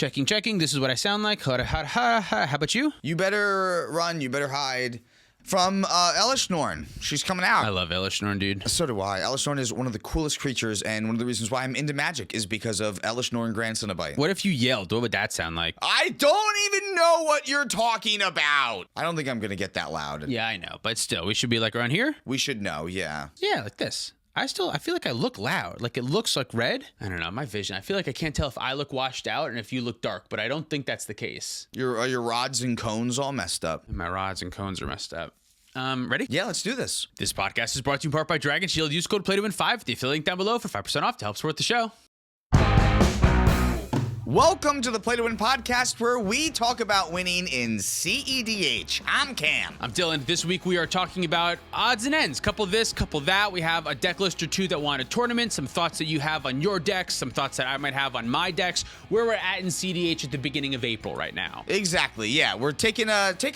Checking. This is what I sound like. How about you? You better run, you better hide. From Elishnorn. She's coming out. I love Elishnorn, dude. So do I. Elishnorn is one of the coolest creatures, and one of the reasons why I'm into Magic is because of Elishnorn Grand Cenobite. What if you yelled? What would that sound like? I don't even know what you're talking about. I don't think I'm going to get that loud. Yeah, I know. But still, we should be like around here? We should know, yeah. Yeah, like this. I feel like I look loud. Like it looks like red. I don't know, my vision. I feel like I can't tell if I look washed out and if you look dark, but I don't think that's the case. Your rods and cones all messed up. My rods and cones are messed up. Ready? Yeah, let's do this. This podcast is brought to you in part by Dragon Shield. Use code PLAYTOWIN5 with the affiliate link down below for 5% off to help support the show. Welcome to the Play to Win podcast, where we talk about winning in cEDH. I'm Cam. I'm Dylan. This week we are talking about odds and ends. Couple this, couple that. We have a deck list or two that want a tournament, some thoughts that you have on your decks, some thoughts that I might have on my decks, where we're at in cEDH at the beginning of April right now. Exactly, yeah. We're taking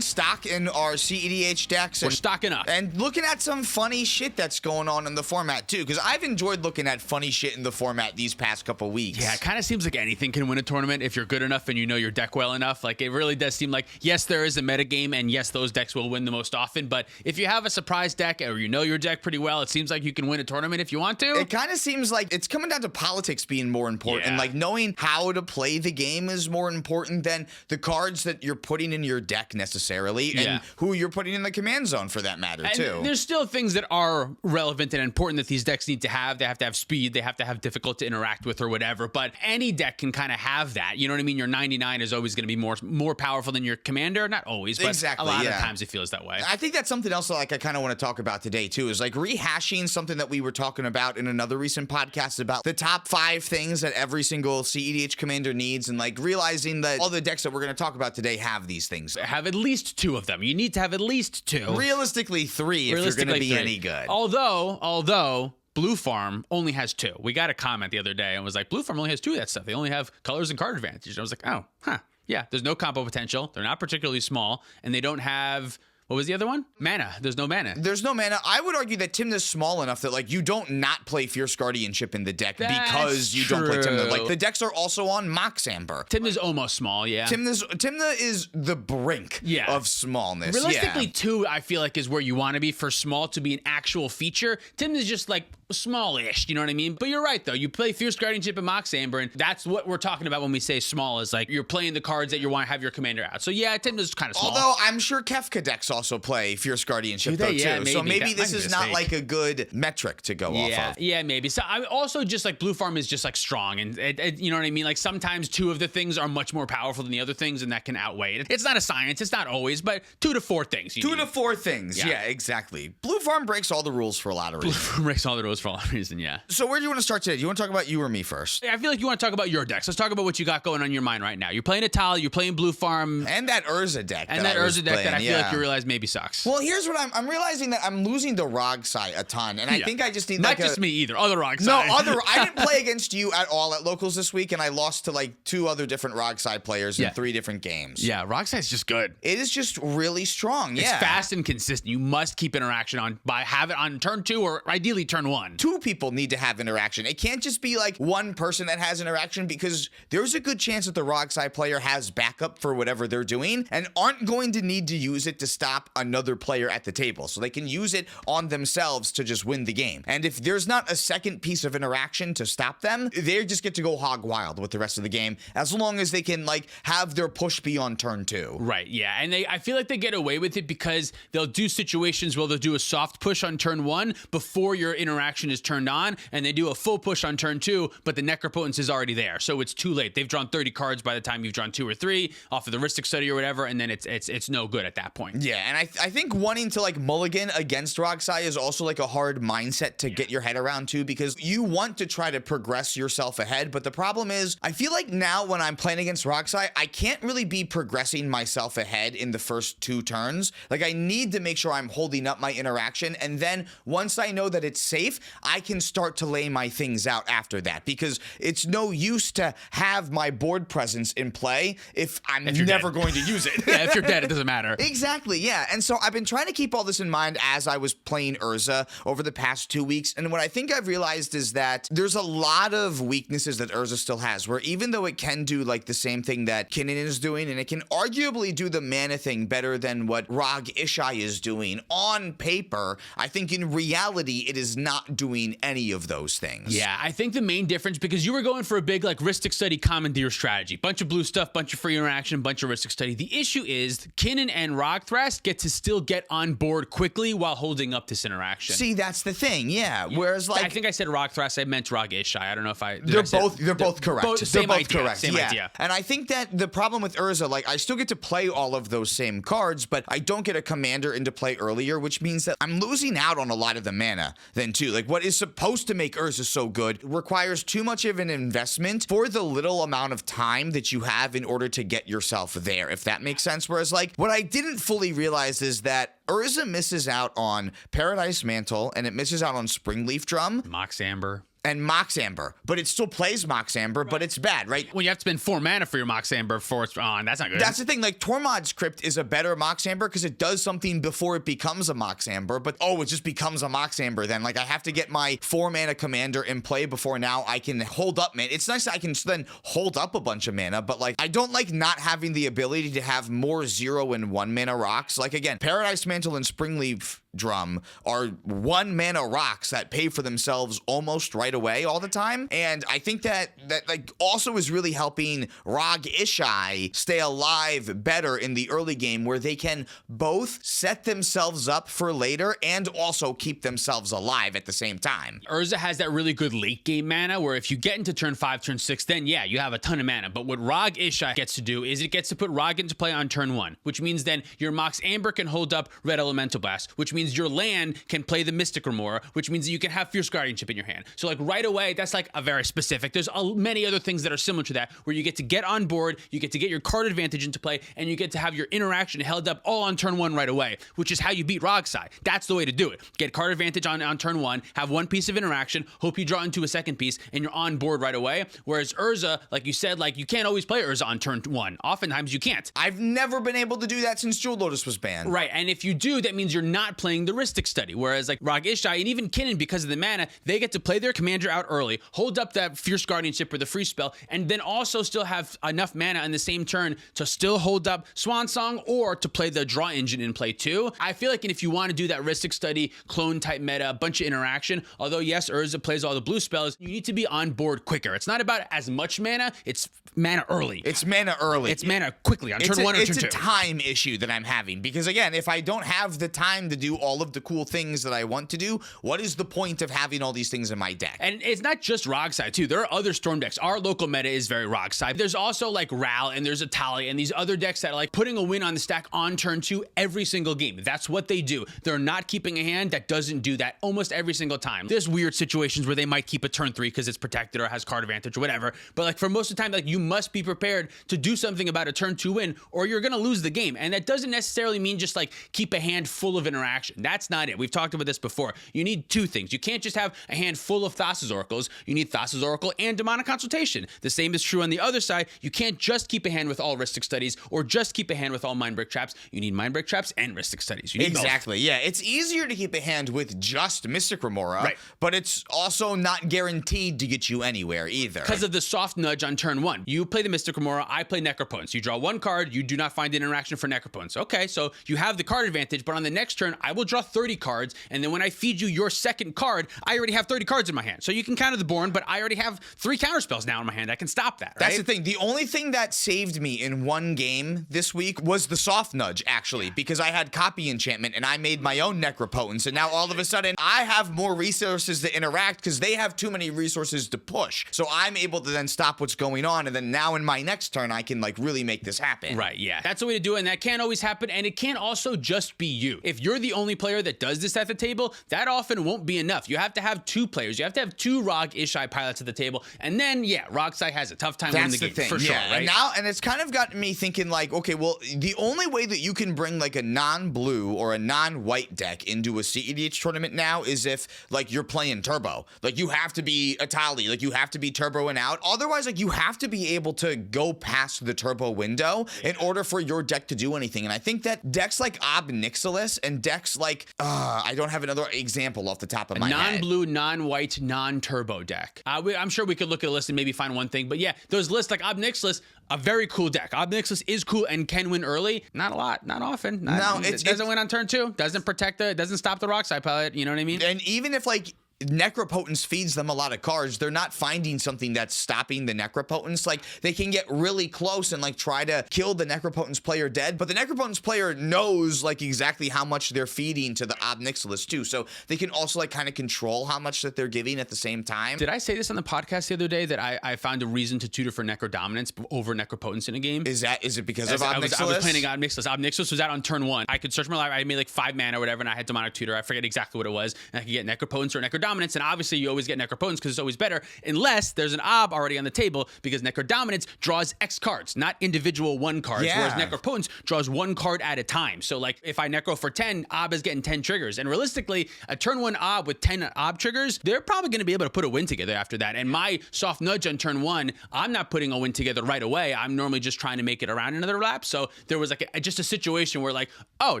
stock in our cEDH decks. We're stocking up. And looking at some funny shit that's going on in the format, too, because I've enjoyed looking at funny shit in the format these past couple weeks. Yeah, it kind of seems like anything can win a tournament if you're good enough and you know your deck well enough. Like, it really does seem like, yes, there is a metagame, and yes, those decks will win the most often, but if you have a surprise deck or you know your deck pretty well, it seems like you can win a tournament if you want to. It kind of seems like it's coming down to politics being more important, Yeah. and like knowing how to play the game is more important than the cards that you're putting in your deck necessarily, and Yeah. who you're putting in the command zone for that matter, too. And there's still things that are relevant and important that these decks need to have. They have to have speed, they have to have difficult to interact with or whatever, but any deck can kind of have that. You know what I mean? Your 99 is always going to be more powerful than your commander. Not always, but Exactly, a lot of yeah. times it feels that way. I think that's something else that, like, I kind of want to talk about today, too, is like rehashing something that we were talking about in another recent podcast about the top 5 things that every single cEDH commander needs, and like realizing that all the decks that we're going to talk about today have these things. Have at least 2 of them. You need to have at least 2. Realistically 3 if you're going to be 3. any good. Although Blue Farm only has 2. We got a comment the other day and was like, Blue Farm only has 2 of that stuff. They only have colors and card advantage. And I was like, oh, huh. Yeah, there's no combo potential. They're not particularly small, and they don't have... What was the other one? Mana. There's no mana. There's no mana. I would argue that Tymna's small enough that, like, you don't not play Fierce Guardianship in the deck because you don't play Tymna. Like, the decks are also on Mox Amber. Tymna's almost small, yeah. Tymna is the brink of smallness. Realistically, 2, I feel like, is where you want to be for small to be an actual feature. Tymna's just, like, smallish, you know what I mean? But you're right, though. You play Fierce Guardianship and Mox Amber, and that's what we're talking about when we say small, is, like, you're playing the cards that you want to have your commander out. So, yeah, Tymna's kind of small. Although, I'm sure Kefka decks also play Fierce Guardianship, though, Yeah, too. maybe. So maybe That this might be is a not, mistake. like, a good metric to go off of. Yeah, maybe. So I also just, like, Blue Farm is just, like, strong, and you know what I mean? Like, sometimes 2 of the things are much more powerful than the other things, and that can outweigh it. It's not a science. It's not always, but 2 to 4 things. 2 to 4 things. Yeah, exactly. Blue Farm breaks all the rules for a lot of reasons. Blue Farm breaks all the rules for all the reason, yeah. So where do you want to start today? Do you want to talk about you or me first? I feel like you want to talk about your decks. Let's talk about what you got going on in your mind right now. You're playing Atala, you're playing Blue Farm. And that Urza deck. And that Urza deck that I feel like you realize maybe sucks. Well, here's what I'm realizing that I'm losing the Rograkh a ton, and I think I just need not just me either. Other Rograkh. No, I didn't play against you at all at locals this week, and I lost to like 2 other different Rograkh players in 3 different games. Yeah, Rograk's just good. It is just really strong. It's fast and consistent. You must keep interaction on have it on turn 2 or ideally turn 1. 2 people need to have interaction. It can't just be like one person that has interaction, because there's a good chance that the Rograkh player has backup for whatever they're doing and aren't going to need to use it to stop another player at the table. So they can use it on themselves to just win the game. And if there's not a second piece of interaction to stop them, they just get to go hog wild with the rest of the game, as long as they can like have their push be on turn 2. Right, yeah. And I feel like they get away with it because they'll do situations where they'll do a soft push on turn 1 before your interaction is turned on, and they do a full push on turn 2, but the Necropotence is already there. So it's too late. They've drawn 30 cards by the time you've drawn 2 or 3 off of the Ristic Study or whatever, and then it's no good at that point. Yeah, and I think wanting to like mulligan against Rograkh is also like a hard mindset to get your head around too, because you want to try to progress yourself ahead, but the problem is I feel like now when I'm playing against Rograkh, I can't really be progressing myself ahead in the first 2 turns. Like, I need to make sure I'm holding up my interaction, and then once I know that it's safe, I can start to lay my things out after that, because it's no use to have my board presence in play if I'm never going to use it. Yeah, if you're dead, it doesn't matter. Exactly, yeah. And so I've been trying to keep all this in mind as I was playing Urza over the past 2 weeks. And what I think I've realized is that there's a lot of weaknesses that Urza still has, where even though it can do like the same thing that Kinnan is doing, and it can arguably do the mana thing better than what Rog Ishai is doing on paper, I think in reality it is not doing any of those things. Yeah, I think the main difference, because you were going for a big like Rhystic Study commandeer strategy, bunch of blue stuff, bunch of free interaction, bunch of Rhystic Study. The issue is Kinnan and Rograkh get to still get on board quickly while holding up this interaction. See, that's the thing, yeah. Whereas like, I think I said Rograkh, I meant Rog Ishai. I don't know if I they're both correct. Same they're both idea, correct. Same yeah. idea. And I think that the problem with Urza, like, I still get to play all of those same cards, but I don't get a commander into play earlier, which means that I'm losing out on a lot of the mana then too. Like, what is supposed to make Urza so good requires too much of an investment for the little amount of time that you have in order to get yourself there, if that makes sense. Whereas like, what I didn't fully realize is that Urza misses out on Paradise Mantle, and it misses out on Springleaf Drum. Mox Amber. And Mox Amber, but it still plays Mox Amber, but it's bad, right? When you have to spend 4 mana for your Mox Amber before it's on, that's not good. That's the thing, like Tormod's Crypt is a better Mox Amber because it does something before it becomes a Mox Amber, but it just becomes a Mox Amber then. Like I have to get my 4 mana commander in play before now I can hold up mana. It's nice that I can then hold up a bunch of mana, but like I don't like not having the ability to have more 0 and 1 mana rocks. Like again, Paradise Mantle and Springleaf Drum are 1 mana rocks that pay for themselves almost right away all the time. And I think that like also is really helping Rog Ishai stay alive better in the early game, where they can both set themselves up for later and also keep themselves alive at the same time. Urza has that really good late game mana where if you get into turn 5, turn 6, then yeah, you have a ton of mana. But what Rog Ishai gets to do is it gets to put Rog into play on turn 1, which means then your Mox Amber can hold up Red Elemental Blast, which means your land can play the Mystic Remora, which means that you can have Fierce Guardianship in your hand. So like right away, that's like a very specific. There's many other things that are similar to that, where you get to get on board, you get to get your card advantage into play, and you get to have your interaction held up all on turn 1 right away, which is how you beat Rogsai. That's the way to do it. Get card advantage on turn 1, have 1 piece of interaction, hope you draw into a second piece, and you're on board right away. Whereas Urza, like you said, like you can't always play Urza on turn 1. Oftentimes you can't. I've never been able to do that since Jewel Lotus was banned. Right, and if you do, that means you're not playing the Rhystic Study. Whereas like Rog Ishai and even Kinnan, because of the mana, they get to play their commander out early, hold up that Fierce Guardianship or the free spell, and then also still have enough mana in the same turn to still hold up Swan Song or to play the draw engine in play too. I feel like if you want to do that Rhystic Study, clone type meta, a bunch of interaction, although yes, Urza plays all the blue spells, you need to be on board quicker. It's not about as much mana, it's mana early. It's mana early. It's mana quickly on turn 1 or turn 2. It's a time issue that I'm having, because again, if I don't have the time to do all of the cool things that I want to do, what is the point of having all these things in my deck? And it's not just Rogsai too. There are other Storm decks. Our local meta is very Rogsai. There's also like Ral and there's Atali and these other decks that are like putting a win on the stack on turn 2 every single game. That's what they do. They're not keeping a hand that doesn't do that almost every single time. There's weird situations where they might keep a turn 3 because it's protected or has card advantage or whatever. But like for most of the time, like you must be prepared to do something about a turn 2 win or you're gonna lose the game. And that doesn't necessarily mean just like keep a hand full of interaction. That's not it. We've talked about this before. You need 2 things. You can't just have a hand full of Thassa's Oracles. You need Thassa's Oracle and Demonic Consultation. The same is true on the other side. You can't just keep a hand with all Rhystic Studies or just keep a hand with all Mindbreak Traps. You need Mindbreak Traps and Rhystic Studies. You need exactly. both. Yeah, it's easier to keep a hand with just Mystic Remora, right, but it's also not guaranteed to get you anywhere either. Because of the soft nudge on turn 1. You play the Mystic Remora, I play Necropotence. You draw 1 card, you do not find an interaction for Necropotence. Okay, so you have the card advantage, but on the next turn, I will draw 30 cards, and then when I feed you your second card, I already have 30 cards in my hand. So you can counter the Born, but I already have 3 counterspells now in my hand. I can stop that, right? That's the thing. The only thing that saved me in one game this week was the soft nudge, actually, because I had Copy Enchantment and I made my own Necropotence, and now all of a sudden I have more resources to interact because they have too many resources to push. So I'm able to then stop what's going on, and then now in my next turn I can like really make this happen. Right, yeah. That's the way to do it, and that can't always happen, and it can't also just be you. If you're the only only player that does this at the table, that often won't be enough. You have to have 2 players. You have to have 2 Rog Ishai pilots at the table. And then, yeah, Rogsai has a tough time winning the game, for sure, right? And it's kind of gotten me thinking like, okay, well, the only way that you can bring like a non-blue or a non-white deck into a cEDH tournament now is if like you're playing turbo. Like you have to be Atali, like you have to be turboing out. Otherwise, like you have to be able to go past the turbo window in order for your deck to do anything. And I think that decks like Ob Nixilis and decks like, I don't have another example off the top of my head. Non-blue, non-white, non-turbo deck. I'm sure we could look at a list and maybe find one thing, but yeah, those lists like Ob Nixilis, a very cool deck. Ob Nixilis is cool and can win early. Not a lot, not often. It doesn't win on turn 2. Doesn't protect doesn't stop the Rockside pilot. You know what I mean? And even if like Necropotence feeds them a lot of cards, they're not finding something that's stopping the Necropotence. Like they can get really close and like try to kill the Necropotence player dead, but the Necropotence player knows like exactly how much they're feeding to the Ob Nixilis too, so they can also like kind of control how much that they're giving at the same time. Did I say this on the podcast the other day that I found a reason to tutor for Necro Dominance over Necropotence in a game? Is it because of Ob Nixilis? I was playing Ob Nixilis. Ob Nixilis was out on turn 1. I could search my library. I made like 5 mana or whatever, and I had Demonic Tutor. I forget exactly what it was, and I could get Necropotence or Necro Dominance, and obviously you always get Necropotence because it's always better unless there's an Ob already on the table, because Necro Dominance draws X cards, not individual 1 cards, whereas Necropotence draws 1 card at a time. So like if I Necro for 10, Ob is getting 10 triggers, and realistically a turn 1 Ob with 10 Ob triggers, they're probably going to be able to put a win together after that. And my soft nudge on turn 1, I'm not putting a win together right away. I'm normally just trying to make it around another lap. So there was like just a situation where like, oh,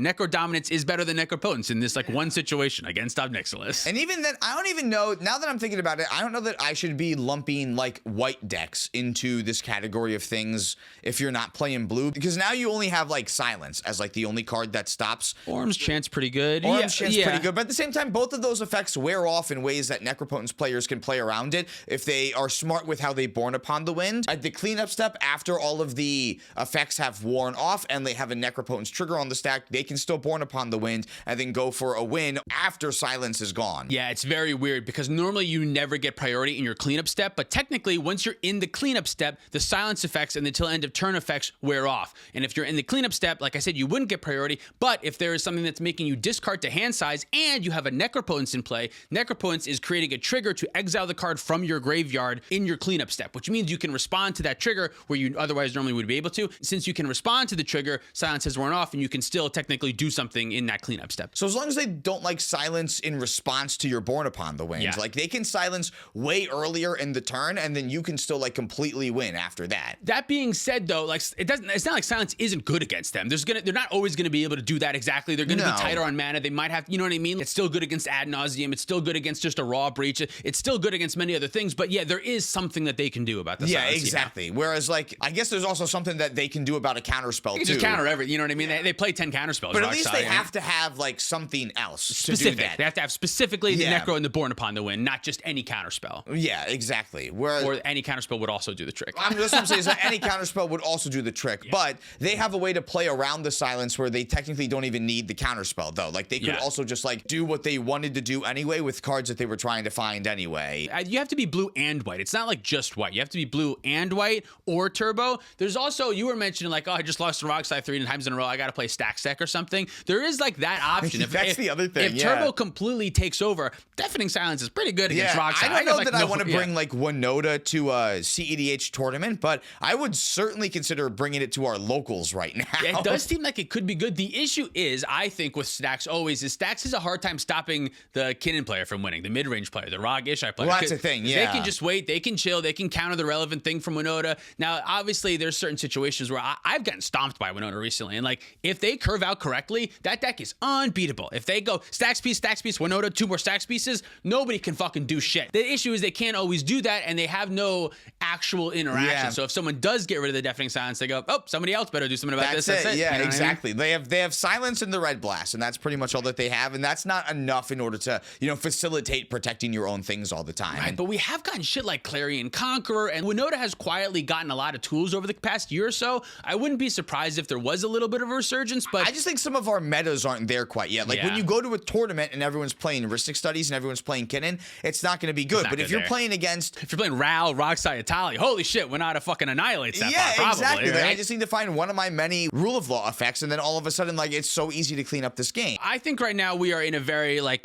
Necro Dominance is better than Necropotence in this like one situation against Ob Nixilis. And even then, I don't even know, now that I'm thinking about it, I don't know that I should be lumping like white decks into this category of things if you're not playing blue, because now you only have like Silence as like the only card that stops. Orm's Chance pretty good. Orm's Chance pretty good, but at the same time, both of those effects wear off in ways that Necropotence players can play around it if they are smart with how they Born Upon the Wind. At the cleanup step, after all of the effects have worn off and they have a Necropotence trigger on the stack, they can still Born Upon the Wind and then go for a win after Silence is gone. Yeah, it's very weird because normally you never get priority in your cleanup step, but technically once you're in the cleanup step, the silence effects and the till end of turn effects wear off. And if you're in the cleanup step, like I said, you wouldn't get priority, but if there is something that's making you discard to hand size and you have a Necropotence in play, Necropotence is creating a trigger to exile the card from your graveyard in your cleanup step, which means you can respond to that trigger where you otherwise normally would be able to. Since you can respond to the trigger, silence has worn off and you can still technically do something in that cleanup step. So as long as they don't like silence in response to your Born Upon the Wind, like they can silence way earlier in the turn and then you can still like completely win after that. That being said though, like it's not like silence isn't good against them. They're not always going to be able to do that exactly. They're going to be tighter on mana. They might have, you know what I mean? It's still good against Ad Nauseam. It's still good against just a raw breach. It's still good against many other things, but yeah, there is something that they can do about the silence. Yeah, exactly. Whereas like, I guess there's also something that they can do about a counter spell too. Just counter everything, you know what I mean? They play 10 counter spells. But at least they have to have like something else specific. To do that. They have to have specifically the Necro and the Born Upon the Wind, not just any counter spell. Yeah, exactly. Whereas, or any counter spell would also do the trick. I'm just going to say is that any counter spell would also do the trick, but they have a way to play around the silence where they technically don't even need the counter spell though. Like they could also just like do what they wanted to do anyway with cards that they were trying to find anyway. You have to be blue and white. It's not like just white. You have to be blue and white or turbo. There's also, you were mentioning like, oh, I just lost to Rograkh 3 times in a row. I got to play Stax deck or something. There is like that option. That's the other thing. If turbo completely takes over, Deafening Silence is pretty good against Rograkh. I don't know that I want to bring like Winota to a cEDH tournament, but I would certainly consider bringing it to our locals right now. Yeah, it does seem like it could be good. The issue is, I think with Stax always, is Stax has a hard time stopping the Kinnan player from winning, the mid-range player, the Rog Ishai player. Well, that's the thing, yeah. They can just wait, they can chill, they can counter the relevant thing from Winota. Now, obviously, there's certain situations where I've gotten stomped by Winota recently, and like, if they curve out correctly, that deck is unbeatable. If they go Stax piece, Winota, 2 more Stax pieces, nobody can fucking do shit. The issue is they can't always do that, and they have no actual interaction. Yeah. So if someone does get rid of the Deafening Silence, they go, oh, somebody else better do something about this. That's it. Yeah, you know exactly. I mean? They have Silence and the Red Blast, and that's pretty much all that they have, and that's not enough in order to, you know, facilitate protecting your own things all the time. Right, but we have gotten shit like Clarion Conqueror, and Winota has quietly gotten a lot of tools over the past year or so. I wouldn't be surprised if there was a little bit of a resurgence, but I just think some of our metas aren't there quite yet. Like when you go to a tournament and everyone's playing heuristic studies and everyone's playing Kinnan, it's not going to be good. But if you're playing against... If you're playing Ral, Rograkh, Atali, holy shit, Winata fucking annihilates that part, probably, exactly. right? Like, I just need to find one of my many rule of law effects, and then all of a sudden, like, it's so easy to clean up this game. I think right now we are in a very, like,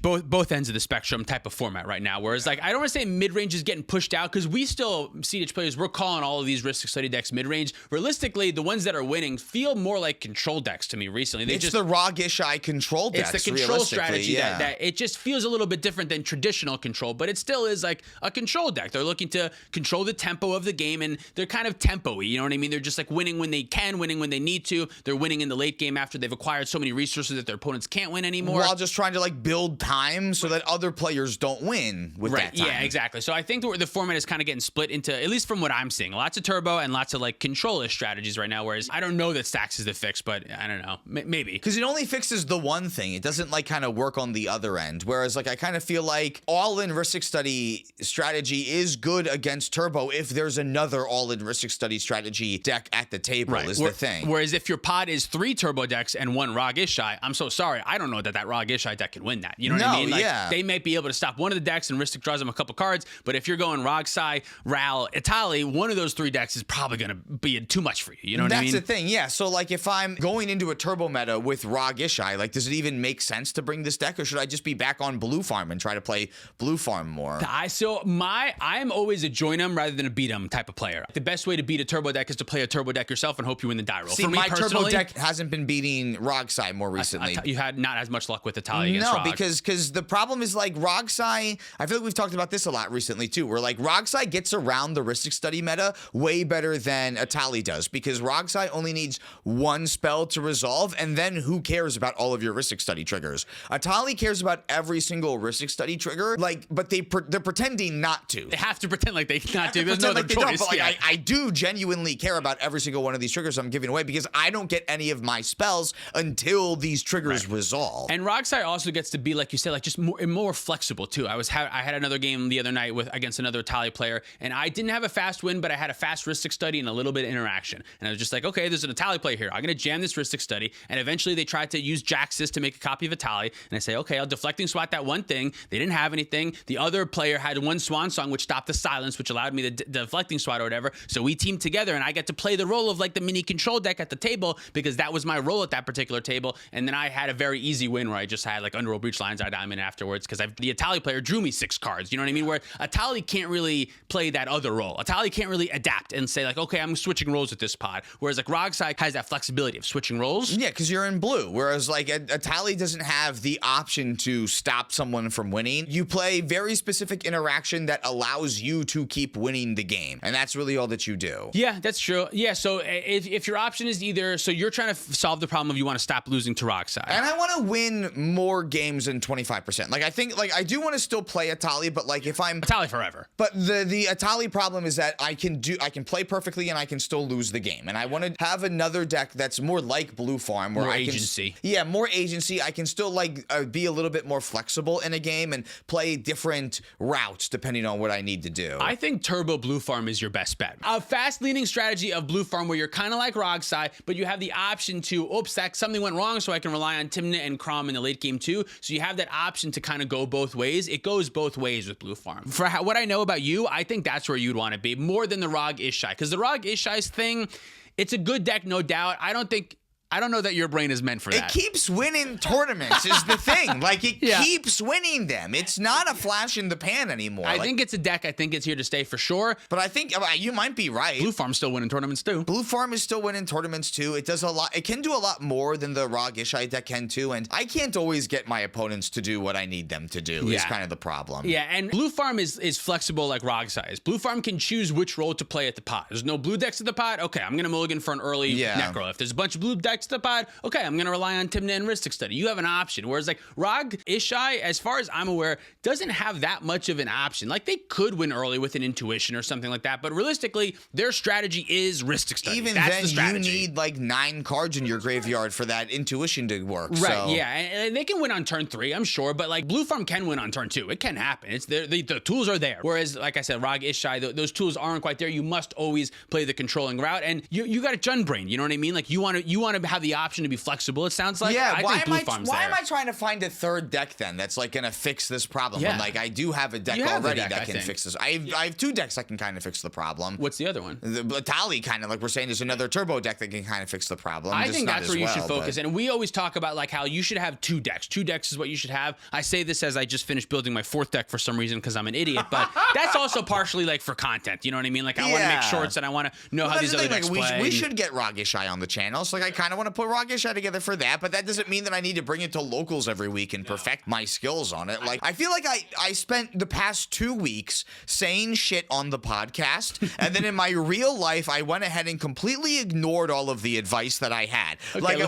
both ends of the spectrum type of format right now, whereas, like, I don't want to say mid-range is getting pushed out, because we still, cEDH players, we're calling all of these Ristic Study decks mid-range. Realistically, the ones that are winning feel more like control decks to me recently. It's the Rograkh control decks. It's the control strategy that it just feels a little bit different than traditional control, but it still is like a control deck. They're looking to control the tempo of the game, and they're kind of tempo-y, you know what I mean? They're just like winning when they can, winning when they need to. They're winning in the late game after they've acquired so many resources that their opponents can't win anymore. While just trying to like build time so that other players don't win with that time. Yeah, exactly. So I think the format is kind of getting split into, at least from what I'm seeing, lots of turbo and lots of like control-ish strategies right now, whereas I don't know that Stax is the fix, but I don't know. Maybe. Because it only fixes the one thing. It doesn't like kind of work on the other end. Whereas like I kind of feel like all-in Ristic Study strategy is good against turbo if there's another all-in Ristic Study strategy deck at the table is the thing. Whereas if your pod is 3 turbo decks and 1 Rog Ishai, I'm so sorry. I don't know that Rog Ishai deck can win that. You know what I mean? Like, they may be able to stop one of the decks and Ristic draws them a couple cards, but if you're going Rog Sai, Ral, Atali, one of those 3 decks is probably going to be too much for you. You know what I mean? That's the thing, yeah. So like if I'm going into a turbo meta with Rog Ishai, like does it even make sense to bring this deck, or should I just be back on blue farm and try to play blue farm more? I'm always a join 'em rather than a beat 'em type of player. The best way to beat a turbo deck is to play a turbo deck yourself and hope you win the die roll. See, for me my personally, turbo deck hasn't been beating Rogsai more recently. You had not as much luck with Atali against Rog. No, because the problem is like Rogsai, I feel like we've talked about this a lot recently too, where like Rogsai gets around the Ristic Study meta way better than Atali does, because Rogsai only needs 1 spell to resolve, and then who cares about all of your Ristic Study triggers? Atali cares about every single Ristic Study trigger, like, but they're pretending not to. They have to pretend like they not to. There's no other choice. But like, I do genuinely care about every single one of these triggers I'm giving away, because I don't get any of my spells until these triggers resolve. And Rogsai also gets to be, like you said, like just more flexible too. I had another game the other night against another Atali player, and I didn't have a fast win, but I had a fast Ristic Study and a little bit of interaction. And I was just like, okay, there's an Atali player here. I'm gonna jam this Ristic Study. And eventually they tried to use Jaxis to make a copy of Atali, and I say, okay, I'll deflecting swat that one thing. They didn't have anything. The other player had 1 Swan Song, which stopped the silence, which allowed me to deflecting swat or whatever. So we teamed together, and I get to play the role of like the mini control deck at the table, because that was my role at that particular table. And then I had a very easy win where I just had like Underworld Breach, Lion's Eye Diamond afterwards, because the Atali player drew me 6 cards. You know what I mean? Where Atali can't really play that other role. Atali can't really adapt and say like, okay, I'm switching roles with this pod. Whereas like Rogsai has that flexibility of switching roles. Yeah, because you're in blue. Whereas like Atali doesn't have the option to stop someone from winning. You play very specific interaction that allows you to keep winning the game, and that's really all that you do. Yeah, that's true. Yeah, so if your option is either, so you're trying to solve the problem of you want to stop losing to Rogsai. And I want to win more games than 25%. Like I think, like I do want to still play Atali, but like if I'm Atali forever. But the Atali problem is that I can play perfectly and I can still lose the game. And I want to have another deck that's more like Blue Farm, where more I agency. More agency. I can still like be a little bit more flexible in a game and play different routes depending on what I need to do. I think Turbo Blue Farm is your best bet. A fast leaning strategy of Blue Farm where you're kind of like Rogsai, but you have the option to, oops, something went wrong, so I can rely on Tymna and Crom in the late game too. So you have that option to kind of go both ways. It goes both ways with Blue Farm. For what I know about you, I think that's where you'd want to be more than the Rog Ishai, because the Rog Ishai's thing, it's a good deck, no doubt. I don't know that your brain is meant for that. It keeps winning tournaments is the thing. Like, it keeps winning them. It's not a flash in the pan anymore. I think it's a deck. I think it's here to stay for sure. But I think you might be right. Blue Farm's still winning tournaments too. Blue Farm is still winning tournaments too. It does a lot. It can do a lot more than the Rog Ishai deck can too. And I can't always get my opponents to do what I need them to do. Is kind of the problem. Yeah, and Blue Farm is flexible like Rogsai is. Blue Farm can choose which role to play at the pot. There's no blue decks at the pot. Okay, I'm going to mulligan for an early Necro. If there's a bunch of blue decks at the pot, okay, I'm going to rely on Tymna and Ristic Study. You have an option. Whereas like Rog Ishai, as far as I'm aware, doesn't have that much of an option. Like they could win early with an intuition or something like that, but realistically, their strategy is Ristic Study. Even That's then, you need like 9 cards in your graveyard for that intuition to work. Right, so. yeah, and they can win on turn 3, I'm sure, but like Blue Farm can win on turn 2. It can happen. It's there. The tools are there. Whereas, like I said, Rog Ishai, those tools aren't quite there. You must always play the controlling route, and you got a Jun brain. You know what I mean? Like you want to have the option to be flexible, it sounds like. Yeah, I why think Blue Farm's am there. I trying to find a third deck then that's like gonna fix this problem? Yeah. When like I do have a deck You have a already deck, that I can think. fix this. I have 2 decks that can kind of fix the problem. What's the other one? The Tali kind of like we're saying there's another turbo deck that can kind of fix the problem. I just think not that's as where you should well, focus. but- And we always talk about like how you should have 2 decks. 2 decks is what you should have. I say this as I just finished building my 4th deck for some reason because I'm an idiot, but that's also partially like for content. You know what I mean? Like I want to make shorts and I want to know how That's these the other thing, decks like, play. we should get Rograkh on the channel. So like I kind of want to put Rograkh together for that, but that doesn't mean that I need to bring it to locals every week and perfect my skills on it. Like I feel like I spent the past 2 weeks saying shit on the podcast, and then in my real life I went ahead and completely ignored all of the advice that I had.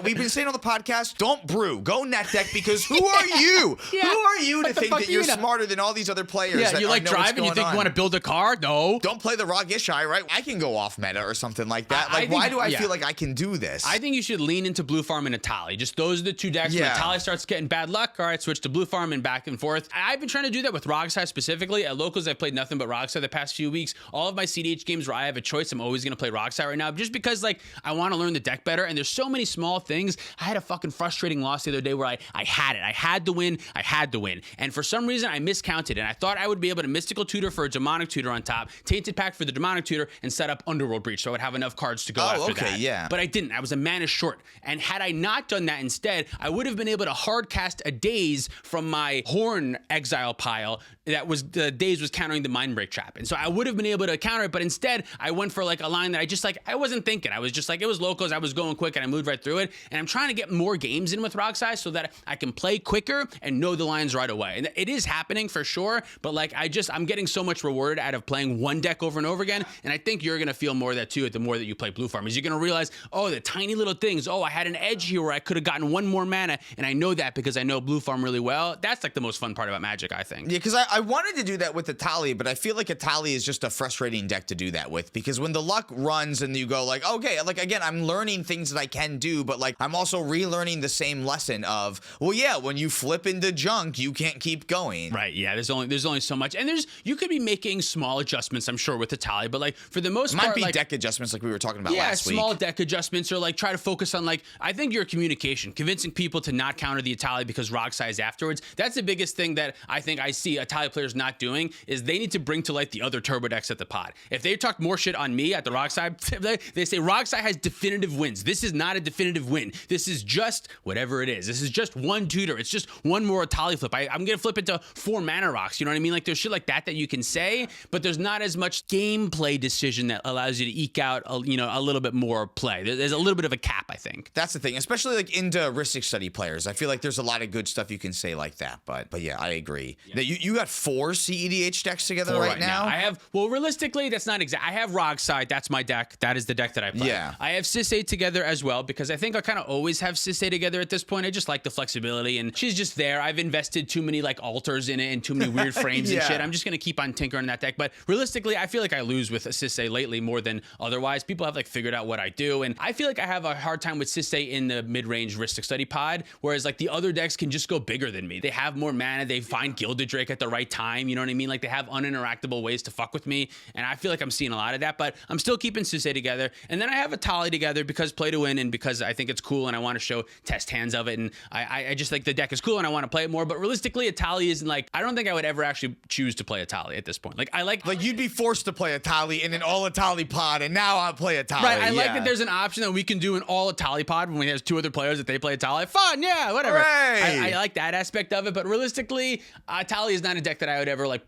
We've been saying on the podcast, don't brew, go net deck, because who are you? Yeah. Who are you What to the think fuck that do you're you know? smarter than all these other players? Yeah, that you like know what's driving? You going think on? you want to build a car? No. Don't play the Rograkh, right? I can go off meta or something like that. I Like, think- why do I yeah. feel like I can do this? I think you should lean into Blue Farm and Atali. Just those are the 2 decks. Yeah. When Atali starts getting bad luck, all right, switch to Blue Farm and back and forth. I've been trying to do that with Rograkh specifically. At locals, I've played nothing but Rograkh the past few weeks. All of my CDH games where I have a choice, I'm always going to play Rograkh right now, just because like I want to learn the deck better. And there's so many small things. I had a fucking frustrating loss the other day where I had it. I had to win. I had to win. And for some reason, I miscounted. And I thought I would be able to Mystical Tutor for a Demonic Tutor on top, Tainted Pact for the Demonic Tutor, and set up Underworld Breach so I would have enough cards to go after okay, that. yeah. But I didn't. I was a mana short. And had I not done that instead, I would have been able to hard cast a Daze from my Horn exile pile that was the Daze was countering the Mindbreak trap. And so I would have been able to counter it, but instead I went for like a line that I just like, I wasn't thinking. I was just like, it was locals, I was going quick and I moved right through it. And I'm trying to get more games in with Rograkh so that I can play quicker and know the lines right away. And it is happening for sure, but like I'm getting so much rewarded out of playing one deck over and over again. And I think you're gonna feel more of that too the more that you play Blue Farm. Is you're gonna realize, oh, the tiny little things. Oh, I had an edge here where I could have gotten 1 more mana, and I know that because I know Blue Farm really well. That's like the most fun part about Magic, I think. Yeah, because I wanted to do that with Atali, but I feel like Atali is just a frustrating deck to do that with, because when the luck runs and you go like, okay, like again, I'm learning things that I can do, but like I'm also relearning the same lesson of, well, yeah, when you flip into junk, you can't keep going. Right, yeah, there's only so much. And you could be making small adjustments, I'm sure, with Atali, but like for the most Might part, be like, deck adjustments like we were talking about yeah, last week. small deck adjustments, or like try to focus on like, I think your communication, convincing people to not counter the Atali because rock size afterwards. That's the biggest thing that I think I see Atali players not doing, is they need to bring to light the other turbo decks at the pod. If they talk more shit on me at the rock side, they say rock side has definitive wins. This is not a definitive win. This is just whatever it is. This is just one tutor. It's just one more Atali flip. I'm gonna flip into 4 mana rocks. You know what I mean? Like there's shit like that you can say, but there's not as much gameplay decision that allows you to eke out a little bit more play. There's a little bit of a cap, I think. That's the thing, especially like into heuristic study players. I feel like there's a lot of good stuff you can say like that. But yeah, I agree. Yeah. That you got 4 cEDH decks together 4 right now. I have, well, realistically, that's not exact. I have Rog side. That's my deck. That is the deck that I play. Yeah. I have Sisay together as well, because I think I kind of always have Sisay together at this point. I just like the flexibility, and she's just there. I've invested too many like altars in it and too many weird frames and Yeah. shit. I'm just gonna keep on tinkering that deck. But realistically, I feel like I lose with Sisay lately more than otherwise. People have like figured out what I do, and I feel like I have a hard time with Sisay in the mid-range Ristic Study pod, whereas like the other decks can just go bigger than me. They have more mana. They find Gilded Drake at the right time. You know what I mean? Like they have uninteractable ways to fuck with me, and I feel like I'm seeing a lot of that. But I'm still keeping Sisay together, and then I have Atali together because play to win, and because I think it's cool, and I want to show test hands of it, and I just think the deck is cool, and I want to play it more. But realistically, Atali isn't like, I don't think I would ever actually choose to play Atali at this point. Like I like Like you'd be forced to play Atali in an all Atali pod, and now I'll play Atali. right, I like yeah. that there's an option that we can do an all Atali pod when we have 2 other players that they play Atali. Fun, yeah, whatever. Hooray! I like that aspect of it, but realistically, Atali is not a deck that I would ever like.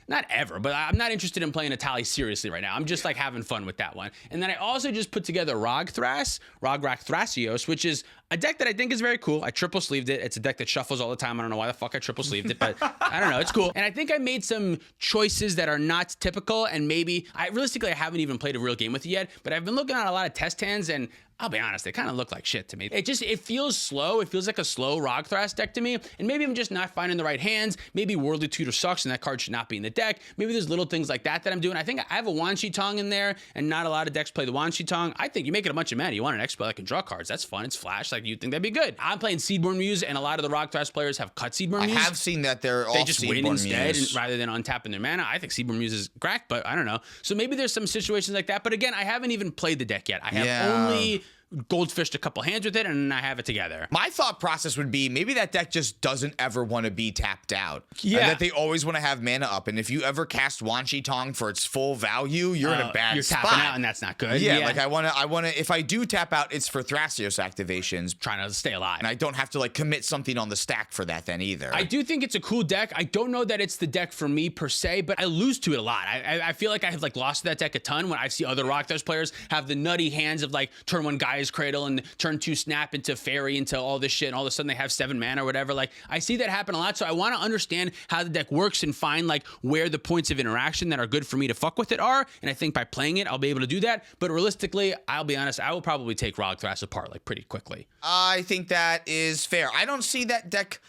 Not ever, but I'm not interested in playing Atali seriously right now. I'm just like having fun with that one. And then I also just put together Rograkh Thrasios, which is a deck that I think is very cool. I triple sleeved it. It's a deck that shuffles all the time. I don't know why the fuck I triple sleeved it, but I don't know. It's cool. And I think I made some choices that are not typical, and maybe I haven't even played a real game with it yet, but I've been looking at a lot of test hands, and I'll be honest, they kind of look like shit to me. It feels slow. It feels like a slow Rograkh deck to me, and maybe I'm just not finding the right hands. Maybe Worldly Tutor sucks, and that card should not be in the deck. Maybe there's little things like that I'm doing. I think I have a Wan Shi Tong in there, and not a lot of decks play the Wan Shi Tong. I think you make it a bunch of mana. You want an expert that can draw cards. That's fun. It's flash. Like, you'd think that'd be good. I'm playing Seedborn Muse, and a lot of the Rograkh players have cut Seedborn Muse. I have seen that they're all They just win Seedborn instead Muse. rather than untapping their mana. I think Seedborn Muse is cracked, but I don't know. So maybe there's some situations like that. But again, I haven't even played the deck yet. I have only goldfished a couple hands with it, and I have it together. My thought process would be maybe that deck just doesn't ever want to be tapped out. Yeah. And that they always want to have mana up. And if you ever cast Wan Shi Tong for its full value, you're in a bad spot. You're tapping out, and that's not good. Yeah, like I wanna if I do tap out, it's for Thrasios activations. Trying to stay alive. And I don't have to like commit something on the stack for that then either. I do think it's a cool deck. I don't know that it's the deck for me per se, but I lose to it a lot. I feel like I have like lost to that deck a ton when I see other Rakdos players have the nutty hands of like turn 1 Gaia's Cradle and turn 2 Snap into Fairy into all this shit, and all of a sudden they have 7 mana or whatever. Like I see that happen a lot, so I want to understand how the deck works and find like where the points of interaction that are good for me to fuck with it are, and I think by playing it I'll be able to do that. But realistically, I'll be honest, I will probably take Rograkh apart like pretty quickly. I think that is fair. I don't see that deck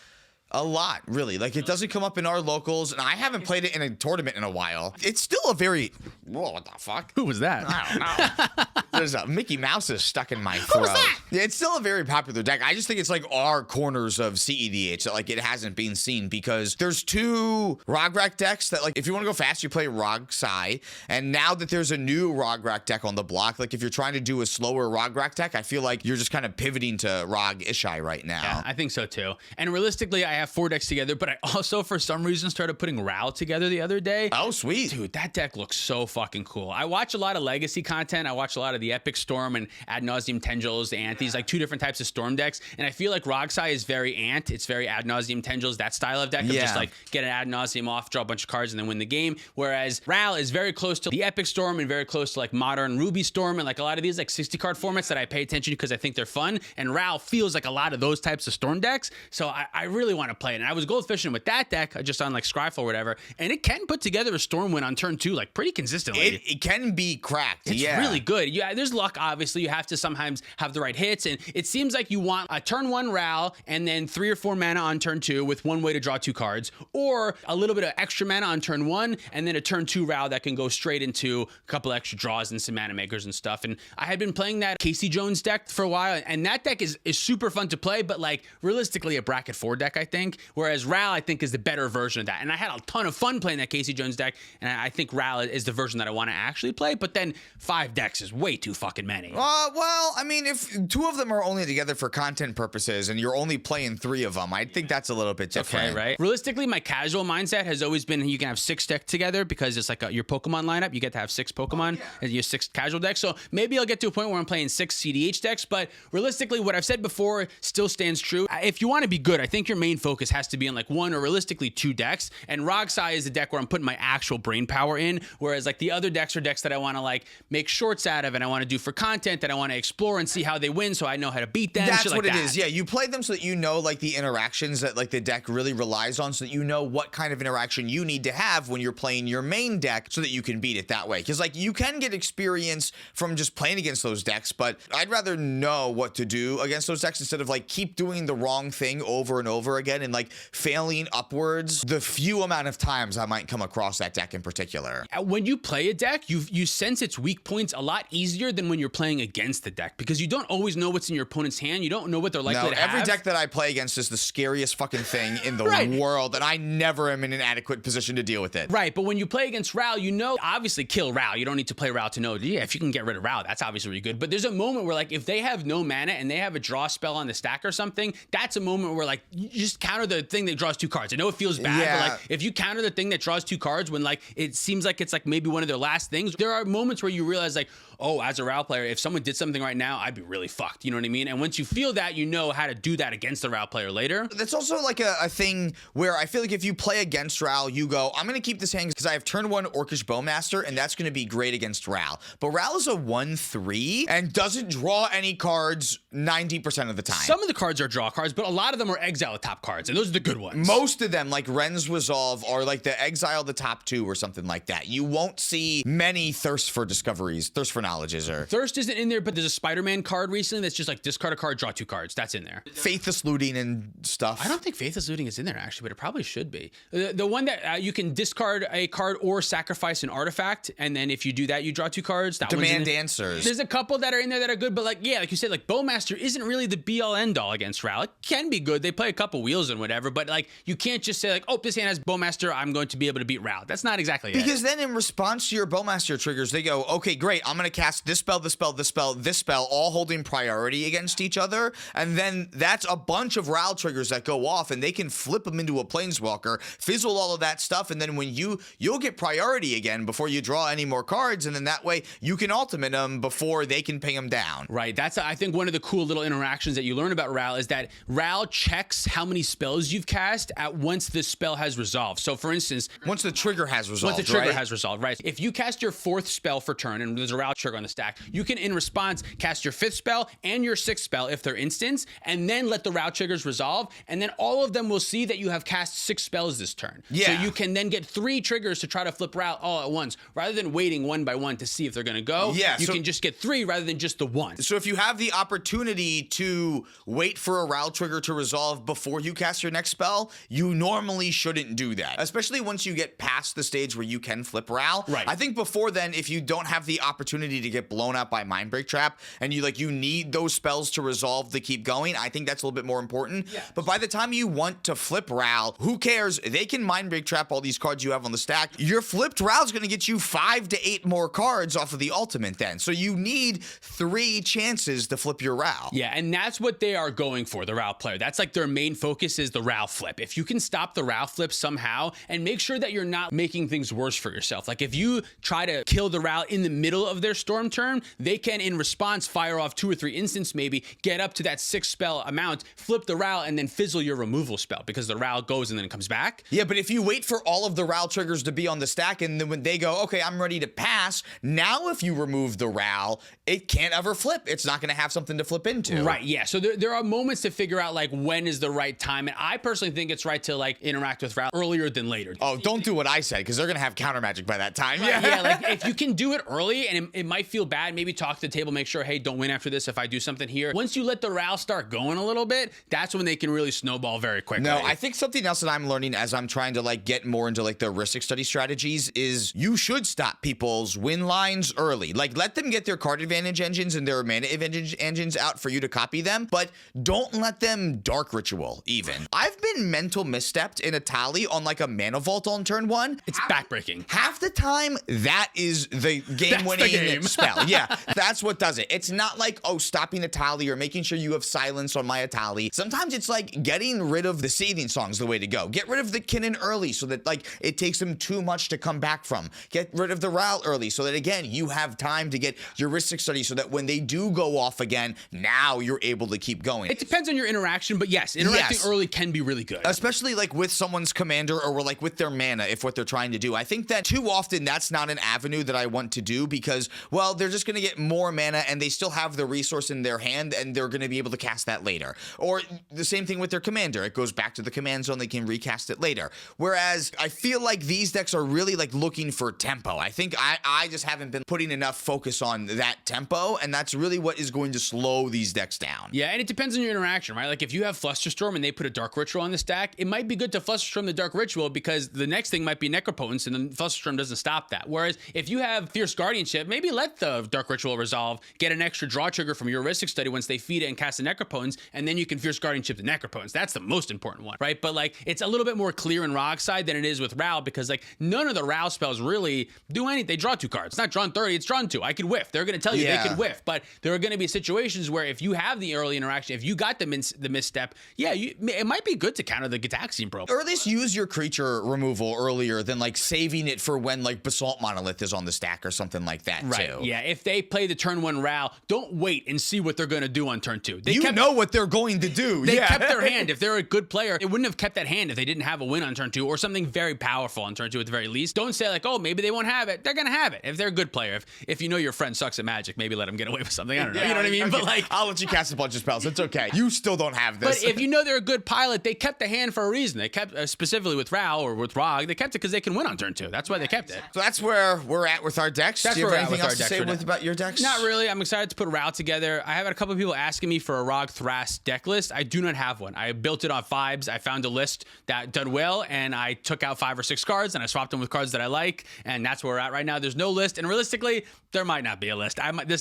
a lot, really. Like, it doesn't come up in our locals, and I haven't played it in a tournament in a while. It's still a very... Whoa, what the fuck? Who was that? I don't know. There's a Mickey Mouse is stuck in my throat. Who was that? Yeah, it's still a very popular deck. I just think it's like our corners of cEDH that like it hasn't been seen, because there's 2 Rograkh decks that like if you want to go fast, you play Rog Sai. And now that there's a new Rograkh deck on the block, like if you're trying to do a slower Rograkh deck, I feel like you're just kind of pivoting to Rog Ishai right now. Yeah, I think so too. And realistically, I have 4 decks together, but I also for some reason started putting Ral together the other day. Oh, sweet. Dude, that deck looks so fucking cool. I watch a lot of Legacy content. I watch a lot of the Epic Storm and Ad Nauseam Tendrils, the Anthys, like 2 different types of Storm decks. And I feel like Rogsai is very Ant. It's very Ad Nauseam Tendrils, that style of deck of just like get an Ad Nauseam off, draw a bunch of cards, and then win the game. Whereas Ral is very close to the Epic Storm and very close to like modern Ruby Storm and like a lot of these like 60 card formats that I pay attention to because I think they're fun. And Ral feels like a lot of those types of Storm decks. So I really want to play it. And I was goldfishing with that deck just on like Scryfall or whatever. And it can put together a Storm win on turn 2 like pretty consistently. It can be cracked. It's really good. Yeah, there's luck, obviously. You have to sometimes have the right hits. And it seems like you want a turn 1 Ral and then 3 or 4 mana on turn 2 with 1 way to draw 2 cards, or a little bit of extra mana on turn 1 and then a turn 2 Ral that can go straight into a couple extra draws and some mana makers and stuff. And I had been playing that Casey Jones deck for a while, and that deck is super fun to play, but like realistically a bracket 4 deck, I think. Whereas Ral, I think, is the better version of that. And I had a ton of fun playing that Casey Jones deck, and I think Ral is the version that I want to actually play, but then 5 decks is way too fucking many. Well, I mean, if 2 of them are only together for content purposes and you're only playing 3 of them, I think that's a little bit different. Okay, right? Realistically, my casual mindset has always been you can have 6 decks together because it's like your Pokemon lineup. You get to have 6 Pokemon and you have 6 casual decks. So maybe I'll get to a point where I'm playing 6 cEDH decks, but realistically, what I've said before still stands true. If you want to be good, I think your main focus has to be on like 1 or realistically 2 decks. And Rogsai is the deck where I'm putting my actual brain power in, whereas like the other decks are decks that I want to like make shorts out of and I want to do for content that I want to explore and see how they win so I know how to beat them. That's what it is. Yeah, you play them so that you know like the interactions that like the deck really relies on, so that you know what kind of interaction you need to have when you're playing your main deck so that you can beat it that way. Because like you can get experience from just playing against those decks, but I'd rather know what to do against those decks instead of like keep doing the wrong thing over and over again and like failing upwards the few amount of times I might come across that deck in particular. When you play a deck, you sense its weak points a lot easier than when you're playing against the deck, because you don't always know what's in your opponent's hand. You don't know what they're likely to have. Every deck that I play against is the scariest fucking thing in the world, and I never am in an adequate position to deal with it. Right, but when you play against Ral, you know, obviously kill Ral. You don't need to play Ral to know, yeah, if you can get rid of Ral, that's obviously really good. But there's a moment where like if they have no mana and they have a draw spell on the stack or something, that's a moment where like you just counter the thing that draws 2 cards. I know it feels bad, but like if you counter the thing that draws 2 cards when like it seems like it's like maybe one of their last things, there are moments where you realize like, oh, as a Ral player, if someone did something right now, I'd be really fucked. You know what I mean? And once you feel that, you know how to do that against the Ral player later. That's also like a thing where I feel like if you play against Ral, you go, I'm going to keep this hand because I have turn 1 Orcish Bowmaster, and that's going to be great against Ral. But Ral is a 1/3 and doesn't draw any cards 90% of the time. Some of the cards are draw cards, but a lot of them are exile the top cards, and those are the good ones. Most of them, like Ren's Resolve, are like the exile the top 2 or something like that. You won't see many Thirst for Discoveries, Thirst for Knowledges, or... Thirst isn't in there, but there's a Spider-Man card recently that's just like discard a card, draw 2 cards. That's in there. Faithless Looting and stuff. I don't think Faithless Looting is in there, actually, but it probably should be. The one that you can discard a card or sacrifice an artifact, and then if you do that, you draw 2 cards. That Demand Answers. There's a couple that are in there that are good, but like, yeah, like you said, like Bowmaster isn't really the be-all end-all against Ral. It can be good. They play a couple wheels and whatever, but like, you can't just say like, oh, this hand has Bowmaster, I'm going to be able to beat Ral. That's not exactly it. Because then in response to your Bowmaster triggers, they go, okay, great, I'm going to cast this spell, this spell, this spell, this spell, all holding priority against each other. And then that's a bunch of RAL triggers that go off, and they can flip them into a Planeswalker, fizzle all of that stuff, and then when you'll get priority again before you draw any more cards, and then that way you can ultimate them before they can ping them down. Right. That's, I think, one of the cool little interactions that you learn about RAL is that RAL checks how many spells you've cast at once this spell has resolved. So, for instance, once the trigger has resolved, once the trigger has resolved, right? If you cast your 4th spell for turn, and there's a RAL trigger on the stack, you can, in response, cast your 5th spell and your 6th spell if they're instants, and then let the RAL triggers resolve, and then all of them will see that you have cast 6 spells this turn. Yeah. So you can then get 3 triggers to try to flip RAL all at once, rather than waiting one by one to see if they're going to go. Yeah, you can just get 3 rather than just the 1. So if you have the opportunity to wait for a RAL trigger to resolve before you cast your next spell, you normally shouldn't do that, especially once you get past the stage where you can flip RAL. Right. I think before then, if you don't have the opportunity to get blown up by Mindbreak Trap and you need those spells to resolve to keep going, I think that's a little bit more important. Yeah. But by the time you want to flip RAL, who cares? They can Mindbreak Trap all these cards you have on the stack. Your flipped RAL is going to get you 5 to 8 more cards off of the ultimate then. So you need 3 chances to flip your RAL. Yeah, and that's what they are going for, the RAL player. That's like their main focus is the RAL flip. If you can stop the RAL flip somehow and make sure that you're not making things worse for yourself. Like if you try to kill the RAL in the middle of their storm turn, they can, in response, fire off 2 or 3 instants maybe, get up to that 6 spell amount, flip the RAL, and then fizzle your removal spell because the RAL goes and then it comes back. Yeah, but if you wait for all of the RAL triggers to be on the stack and then when they go, okay, I'm ready to pass, now if you remove the RAL, it can't ever flip. It's not going to have something to flip into. Right, yeah. So there are moments to figure out like when is the right time. And I personally think it's right to like interact with RAL earlier than later. Oh, don't do what I said because they're going to have counter magic by that time. Right, yeah, like if you can do it early and it might feel bad, maybe talk to the table, make sure, hey, don't win after this if I do something here. Once you let the RAL start going a little bit, that's when they can really snowball very quickly. No, I think something else that I'm learning as I'm trying to like get more into like the heuristic study strategies is you should stop people's win lines early. Like let them get their card advantage engines and their mana advantage engines out for you to copy them, but don't let them dark ritual even. I've been mental misstepped in a tally on like a mana vault on turn 1. It's backbreaking. Half the time, that is the game-winning spell. Yeah, that's what does it. It's not like, oh, stopping a tally or making sure you have silence on my tally. Sometimes it's like getting rid of the Seething Song's the way to go. Get rid of the Kinnan early so that like it takes them too much to come back from. Get rid of the RAL early so that again, you have time to get your heuristic study so that when they do go off again, now you're able to keep going. It depends on your interaction, but yes, interacting early can be really good. Especially like with someone's commander or like with their mana if what they're trying to do. I think that too often that's not an avenue that I want to do because, well, they're just going to get more mana and they still have the resource in their hand and they're going to be able to cast that later. Or the same thing with their commander. It goes back to the command zone. They can recast it later. Whereas I feel like these decks are really like looking for tempo. I think I just haven't been putting enough focus on that tempo, and that's really what is going to slow these decks down. Yeah, and it depends on your interaction, right? Like if you have Flusterstorm and they put a Dark Ritual on the stack, it might be good to Flusterstorm the Dark Ritual because the next thing might be Necropotence and then Flusterstorm doesn't stop that. Whereas if you have Fierce Guardianship, maybe let the Dark Ritual resolve, get an extra draw trigger from your heuristic study once they feed it and cast a Necropotence, and then you can Fierce Guardianship the Necropotence. That's the most important one, right? But like it's a little bit more clear in Rog's side than it is with RAL because like none of the RAL spells really do anything. They draw 2 cards. It's not drawn 30, it's drawn 2. I could whiff. They're going to tell you they could whiff, but there are going to be situations where if you have the early interaction, if you got the misstep, yeah, it might be good to counter the Gitaxian Probe. Or at least use your creature removal earlier than like saving it for when like Basalt Monolith is on the stack or something like that too. Yeah, if they play the turn 1 RAL, don't wait and see what they're going to do on turn 2. You know what they're going to do. They kept their hand. If they're a good player, it wouldn't have kept that hand if they didn't have a win on turn 2 or something very powerful on turn 2 at the very least. Don't say like, oh, maybe they won't have it. They're going to have it. If they're a good player, if you know your friend sucks at Magic, maybe let them get away with something. I don't know. You know what I mean? Okay. But like, I'll let you cast a bunch of spells. It's okay. You still don't have this. But if you know they're a good pilot, they kept the hand for a reason. They kept, specifically with RAL or with Rog, they kept it because they can win on turn 2. That's why they kept it. So that's where we're at with our decks. That's Do you where have we're anything at else with to our say decks about your decks? Not really. I'm excited to put RAL together. I have had a couple of people asking me for a Rog Thras deck list. I do not have one. I built it on vibes. I found a list that done well, and I took out 5 or 6 cards, and I swapped them with cards that I like, and that's where we're at right now. There's no list, and realistically, there might not be a list.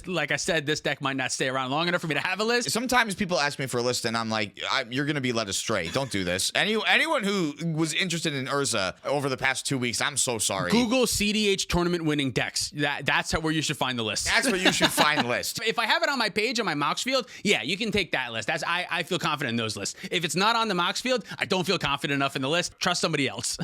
Like I said, this deck might not stay around long enough for me to have a list. Sometimes people ask me for a list, and I'm like, you're going to be led astray. Don't do this. Anyone who was interested in Urza over the past 2 weeks, I'm so sorry. Google cEDH tournament winning decks. That's where you should find the list. That's where you should find list. If I have it on my page on my MOXFIELD, yeah, you can take that list. I feel confident in those lists. If it's not on the MOXFIELD, I don't feel confident enough in the list. Trust somebody else.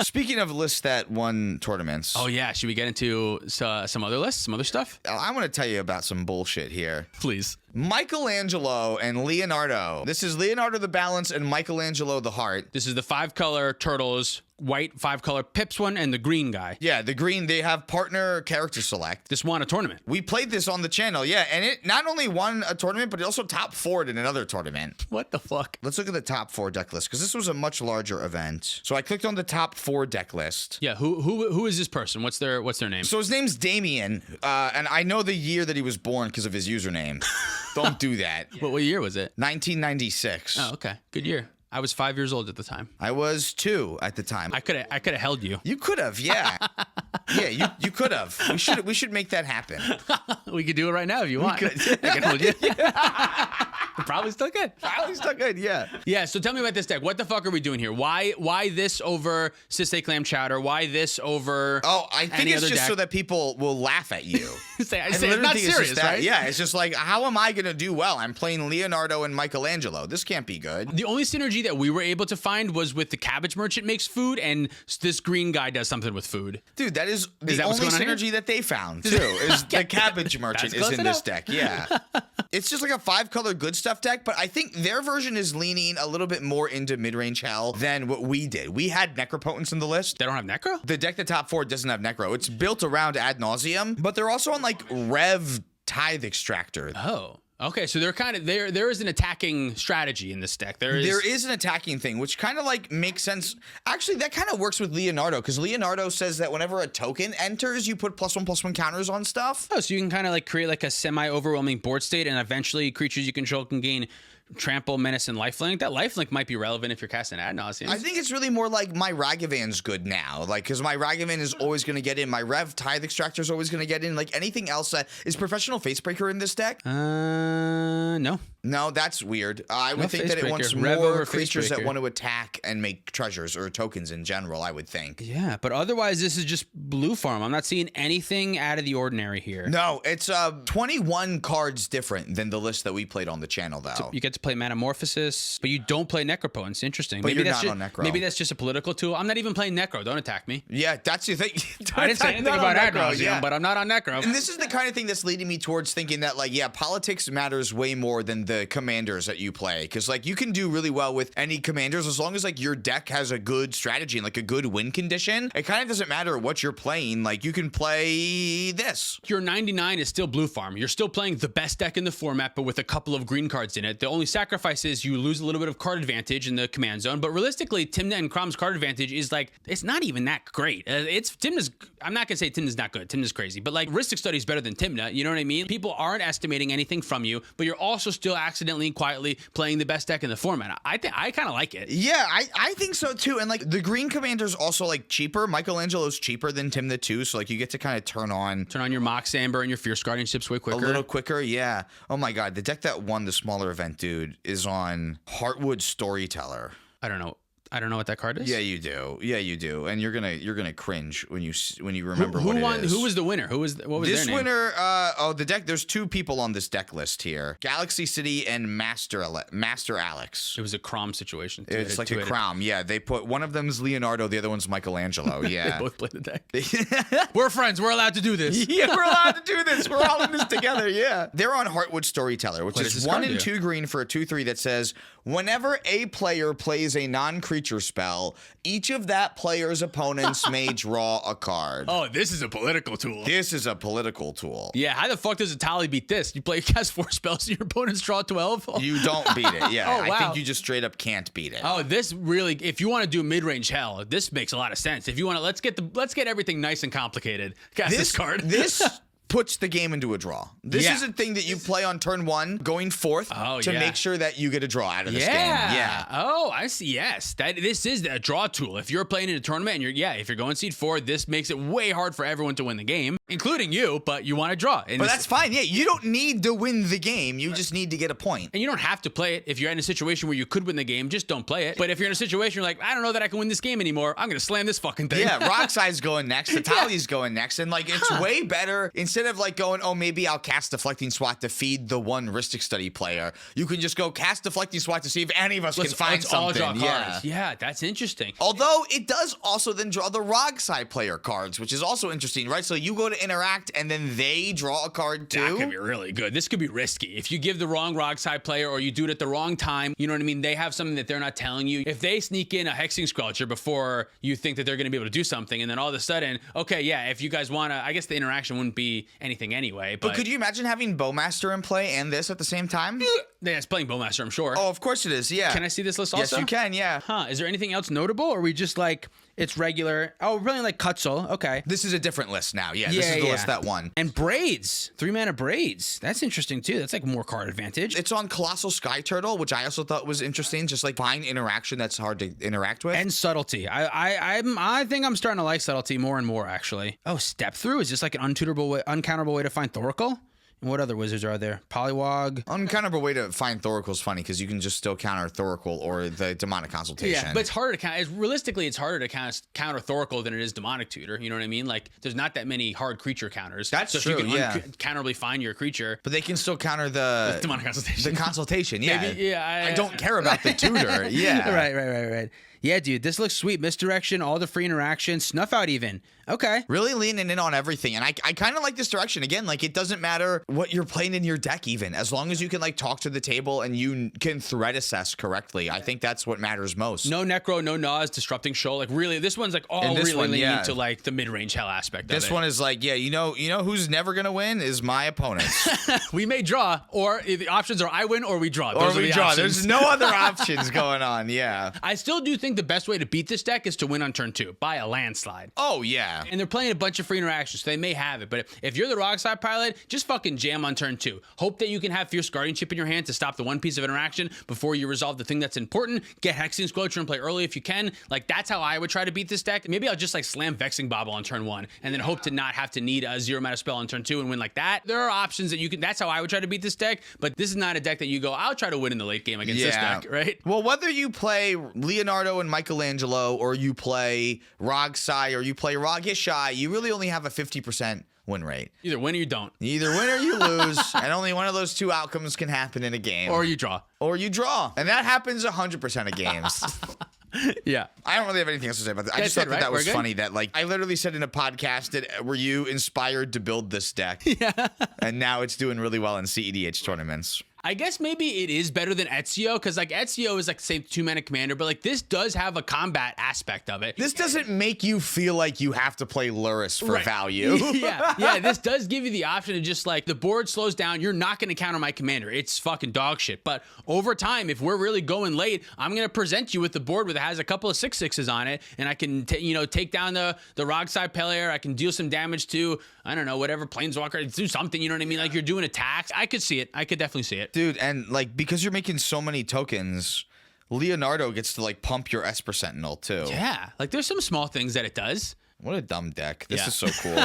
Speaking of lists that won tournaments. Oh yeah, should we get into some other lists, some other stuff? I want to tell you about some bullshit here. Please. Michelangelo and Leonardo. This is Leonardo the balance and Michelangelo the heart. This is the 5-color turtles, white 5-color Pips one, and the green guy. Yeah, the green, they have partner character select. This won a tournament. We played this on the channel, yeah, and it not only won a tournament, but it also top 4'd in another tournament. What the fuck? Let's look at the top 4 deck list, because this was a much larger event. So I clicked on the top 4 deck list. Yeah, who is this person? What's their name? So his name's Damien, and I know the year that he was born because of his username. Don't do that. What year was it? 1996. Oh, okay. Good year. I was 5 years old at the time. I was 2 at the time. I could have held you. You could have, yeah. Yeah, you could have. We should make that happen. We could do it right now if you want. I can hold you. Probably still good. Probably still good, yeah. Yeah, so tell me about this deck. What the fuck are we doing here? Why this over Sisay Clam Chowder? Why this over I think any it's other just deck? so that people will laugh at you. I I say it's literally not think it's serious, just that. right? Yeah, it's just like, how am I going to do well? I'm playing Leonardo and Michelangelo. This can't be good. The only synergy that we were able to find was with the cabbage merchant makes food, and this green guy does something with food. Dude, that is the that what's only going on synergy that they found, too, is the cabbage merchant That's is close in this enough. deck. Yeah. It's just like a 5-color good stuff deck, but I think their version is leaning a little bit more into mid-range hell than what we did. We had Necropotence in the list. They don't have Necro? The deck, the top 4, doesn't have Necro. It's built around Ad Nauseam, but they're also on like Rev Tithe Extractor. Oh. Okay, so they're kind of there is an attacking strategy in this deck. There is an attacking thing, which kind of like makes sense. Actually, that kind of works with Leonardo, because Leonardo says that whenever a token enters, you put +1/+1 counters on stuff. Oh, so you can kind of like create like a semi-overwhelming board state, and eventually creatures you control can gain trample, menace, and lifelink. That lifelink might be relevant if you're casting Ad Nauseam. I think it's really more like my Ragavan's good now, like, because my Ragavan is always going to get in. My Rev Tithe Extractor is always going to get in. Like anything else that is Professional Facebreaker in this deck. No. No, that's weird. I would think that it wants Rev more over creatures that Facebreaker. want to attack and make treasures or tokens in general, I would think. Yeah, but otherwise this is just blue farm. I'm not seeing anything out of the ordinary here. No, it's 21 cards different than the list that we played on the channel, though. You get to play Metamorphosis, but you don't play Necropotence. Interesting. But maybe you're that's not just, on Necro. Maybe that's just a political tool. I'm not even playing Necro. Don't attack me. Yeah, that's the thing. I didn't say anything about Ad Necro, Nauseam, but I'm not on Necro. And this is the kind of thing that's leading me towards thinking that, like, yeah, politics matters way more than the commanders that you play. Because, like, you can do really well with any commanders as long as, like, your deck has a good strategy and, like, a good win condition. It kind of doesn't matter what you're playing. Like, you can play this. Your 99 is still blue farm. You're still playing the best deck in the format, but with a couple of green cards in it. The only sacrifice is you lose a little bit of card advantage in the command zone. But realistically, Timna and Crom's card advantage is like, it's not even that great. Timna's, I'm not gonna say Timna's not good. Timna's crazy, but like Ristic Study is better than Timna. You know what I mean? People aren't estimating anything from you, but you're also still accidentally and quietly playing the best deck in the format. I think I kind of like it. Yeah, I think so too. And like the green commander's also like cheaper. Michelangelo's cheaper than Timna too, so like you get to kind of turn on your Mox Amber and your Fierce Guardianships way quicker. a little quicker. Yeah. Oh my god, the deck that won the smaller event, dude, is on Heartwood Storyteller. I don't know what that card is. Yeah, you do. Yeah, you do. And you're gonna cringe when you remember what it is. Who was the winner? What was this their name? winner? The deck. There's 2 people on this deck list here: Galaxy City and Master Alex. It was a Crom situation. It's like a crown. Yeah, they put one of them's Leonardo, the other one's Michelangelo. Yeah, They both played the deck. We're friends. We're allowed to do this. Yeah, we're allowed to do this. We're all in this together. Yeah, they're on Heartwood Storyteller, which What does is this 1 card and do? 2 green for a 2/3 that says, whenever a player plays a non-creature spell, each of that player's opponents may draw a card. Oh, this is a political tool. This is a political tool. Yeah, how the fuck does a tally beat this? You play cast 4 spells and your opponents draw 12? You don't beat it. Yeah, Oh, I wow. think you just straight up can't beat it. Oh, this really, if you want to do mid-range hell, this makes a lot of sense. If you want to, let's get everything nice and complicated. Cast this card. This puts the game into a draw. This Yeah. is a thing that you play on turn 1, going forth to yeah. make sure that you get a draw out of this game. Yeah. Oh, I see. Yes. This is a draw tool. If you're playing in a tournament and if you're going seed 4, this makes it way hard for everyone to win the game, including you, but you want to draw. And But that's fine. Yeah, you don't need to win the game. You just need to get a point. And you don't have to play it. If you're in a situation where you could win the game, just don't play it. But if you're in a situation where you're like, I don't know that I can win this game anymore, I'm going to slam this fucking thing. Yeah, Rockseye's going next. Natalia's going next. And like, it's way better instead instead of like going, oh, maybe I'll cast Deflecting Swat to feed the one Rhystic Study player, you can just go cast Deflecting Swat to see if any of us can find something. All draw cards. Yeah, that's interesting. Although it does also then draw the Rograkh player cards, which is also interesting, right? So you go to interact and then they draw a card too. That could be really good. This could be risky. If you give the wrong Rograkh player or you do it at the wrong time, you know what I mean? They have something that they're not telling you. If they sneak in a Hexing Squelcher before you think that they're going to be able to do something, and then all of a sudden, okay, yeah, if you guys want to, I guess the interaction wouldn't be anything anyway. But could you imagine having Bowmaster in play and this at the same time? Yeah, it's playing Bowmaster, I'm sure. Oh, of course it is, yeah. Can I see this list also? Yes, you can, yeah. Huh, is there anything else notable, or are we just like, it's regular? Oh, really like Cutzel, okay. This is a different list now, yeah. This is the list that won. And Braids, 3-mana Braids. That's interesting too. That's like more card advantage. It's on Colossal Sky Turtle, which I also thought was interesting, just like find interaction that's hard to interact with. And Subtlety. I think I'm starting to like Subtlety more and more, actually. Oh, Step Through? Is this like an uncounterable way to find Thoracle? And what other wizards are there? Polywog. Uncounterable way to find Thoracle is funny because you can just still counter Thoracle or the Demonic Consultation. Yeah, but it's harder to counter. Realistically, it's harder to counter Thoracle than it is Demonic Tutor. You know what I mean? Like, there's not that many hard creature counters. That's so true, if you can yeah. counterably find your creature. But they can still counter the Demonic Consultation. The Consultation, yeah. Maybe, yeah. I don't care about the Tutor, yeah. Right. Yeah, dude, this looks sweet. Misdirection, all the free interaction, Snuff Out even. Okay. Really leaning in on everything. And I kind of like this direction. Again, like it doesn't matter what you're playing in your deck even. As long as you can like talk to the table and you can threat assess correctly. I think that's what matters most. No Necro, no Nas, Disrupting Shoal. Like really, this one's like all really leaning into like the mid-range hell aspect of it. This one is like, yeah, you know who's never going to win is my opponents. We may draw, or the options are I win or we draw. Those or we draw. Options. There's no other options going on, yeah. I still do think the best way to beat this deck is to win on turn 2 by a landslide. Oh, yeah. And they're playing a bunch of free interactions, so they may have it. But if you're the Rograkh pilot, just fucking jam on turn 2. Hope that you can have Fierce Guardianship in your hand to stop the one piece of interaction before you resolve the thing that's important. Get Hexing Squelcher and play early if you can. Like, that's how I would try to beat this deck. Maybe I'll just like slam Vexing Bobble on turn 1 and then hope to not have to need a 0-mana spell on turn 2 and win like that. There are options that you can, that's how I would try to beat this deck, but this is not a deck that you go, I'll try to win in the late game against this deck, right? Well, whether you play Leonardo and Michelangelo or you play Rograkh or you play Rogishai, you really only have a 50% win rate. Either win or you don't. Either win or you lose, and only one of those two outcomes can happen in a game. Or you draw. Or you draw. And that happens 100% of games. Yeah. I don't really have anything else to say about that. I just thought that was funny that, like, I literally said in a podcast that were you inspired to build this deck? Yeah. And now it's doing really well in cEDH tournaments. I guess maybe it is better than Ezio, because like Ezio is like the same 2-mana commander, but like this does have a combat aspect of it. This doesn't make you feel like you have to play Luris for value. Yeah, this does give you the option to just like, the board slows down, you're not going to counter my commander. It's fucking dog shit. But over time, if we're really going late, I'm going to present you with the board that has a couple of 6/6s on it, and I can take down the Rograkh player. I can deal some damage to, I don't know, whatever Planeswalker, do something, you know what I mean? Like you're doing attacks. I could see it. I could definitely see it. Dude, and like because you're making so many tokens, Leonardo gets to like pump your Esper Sentinel too. Yeah, like there's some small things that it does. What a dumb deck. This is so cool.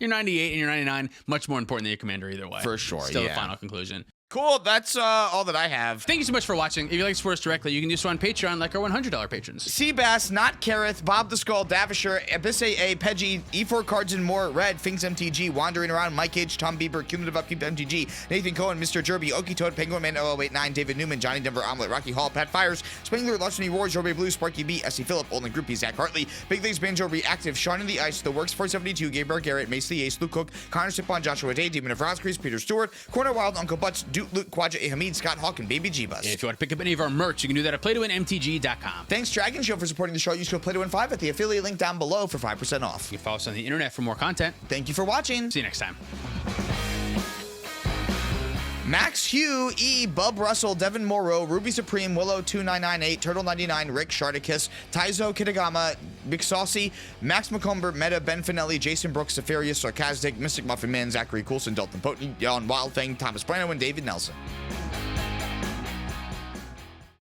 You're 98 and you're 99, much more important than your commander either way. For sure, Still the final conclusion. Cool, that's all that I have. Thank you so much for watching. If you'd like to support us directly, you can do so on Patreon, like our $100 patrons. Seabass, Not Kareth, Bob the Skull, Davishire, Abyss A, Peggy, E4 Cards and More, Red, Finks MTG, Wandering Around, Mike H, Tom Bieber, Cumulative Upkeep MTG, Nathan Cohen, Mr. Jerby, Okie Toad, Penguin Man 0089, David Newman, Johnny Denver, Omelet, Rocky Hall, Pat Fires, Spangler, Larceny Wars, Jorbe Blue, Sparky B, S.C. Phillip, Olin Groupie, Zach Hartley, Big Leagues Banjo, Reactive, Sean in the Ice, The Works 472, Gabriel Garrett, Mace the Ace, Luke Cook, Connor Sipon, Joshua Day, Demon of Roscrease, Peter Stewart, Corner Wild, Uncle Butts, Duke, Luke, Quadra, Hamid, Scott Hawk, and Baby G-Bus. If you want to pick up any of our merch, you can do that at playtowinmtg.com. Thanks, Dragon Show, for supporting the show. Use code PlayToWin5 at the affiliate link down below for 5% off. You can follow us on the internet for more content. Thank you for watching. See you next time. Max Hugh, E, Bub Russell, Devin Morrow, Ruby Supreme, Willow 2998, Turtle 99, Rick, Sharticus, Taizo Kitagama, Big Saucy, Max McComber, Meta, Ben Finelli, Jason Brooks, Safarius, Sarcastic, Mystic Muffin Man, Zachary Coulson, Dalton Potent, Jan Wildfang, Thomas Brano, and David Nelson.